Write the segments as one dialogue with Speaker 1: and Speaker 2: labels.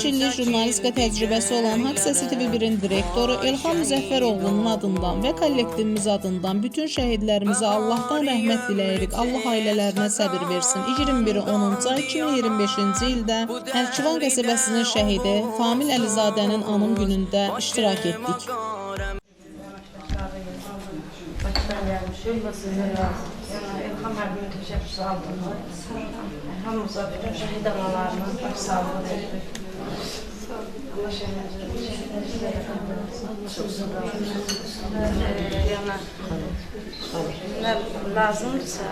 Speaker 1: illik jurnalistika təcrübəsi olan Haqq Səsi TV1-in direktoru Elxan Müzəffəroğlu'nun adından və kollektivimiz adından bütün şəhidlərimizə Allahdan rəhmət diləyirik. Allah ailələrinə səbir versin. 21 10-cu ay 2025-ci ildə Ərkivan qəsəbəsinin şəhidi Famil Əlizadənin anım günündə iştirak etdik.
Speaker 2: Elxan müəllimin təşəkkürü aldım. Hamımıza bütün şəhid analarına baş sağlığı veririk. Allah şəhidlərimizə nə lazımdırsa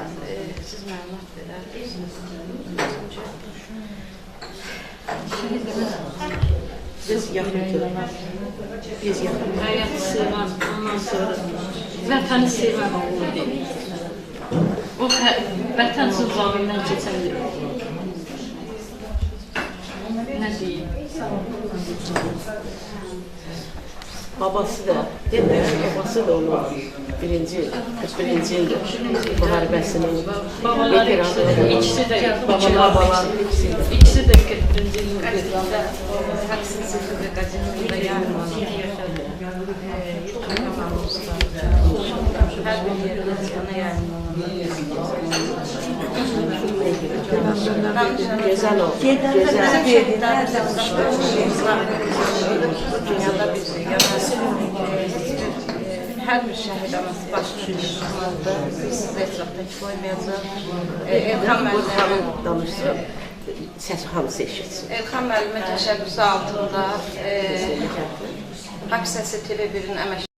Speaker 2: siz məlumat verərsiniz.
Speaker 3: Biz yaxındır. Biz yaxındır.
Speaker 4: Həyatı sevən, ondan sonra vətəni sevən oğlu deyil. O vətənsiz zalimdən keçən deyil. Nə deyim?
Speaker 3: Babası da, değil mi? Babası da onun 41-ci ildir. Müharibəsinin veteranı.
Speaker 4: İkisi də
Speaker 3: Babalar,
Speaker 4: ikisi də 41-ci ildir.
Speaker 2: Haqq Səsi TV-də yayınlanır. Hər bir yerdə yayınlanır.
Speaker 3: Gözəl o.
Speaker 2: Dünyada biz hər bir şəhid anası başını düşmanında biz etrafdakı qoymayacaq. Elxan müəllimə
Speaker 3: danışsın, səsi hamısı eşitsin.
Speaker 2: Elxan müəllimə təşəbbüsü altında Haqq Səsi TV1-in əməkdaşları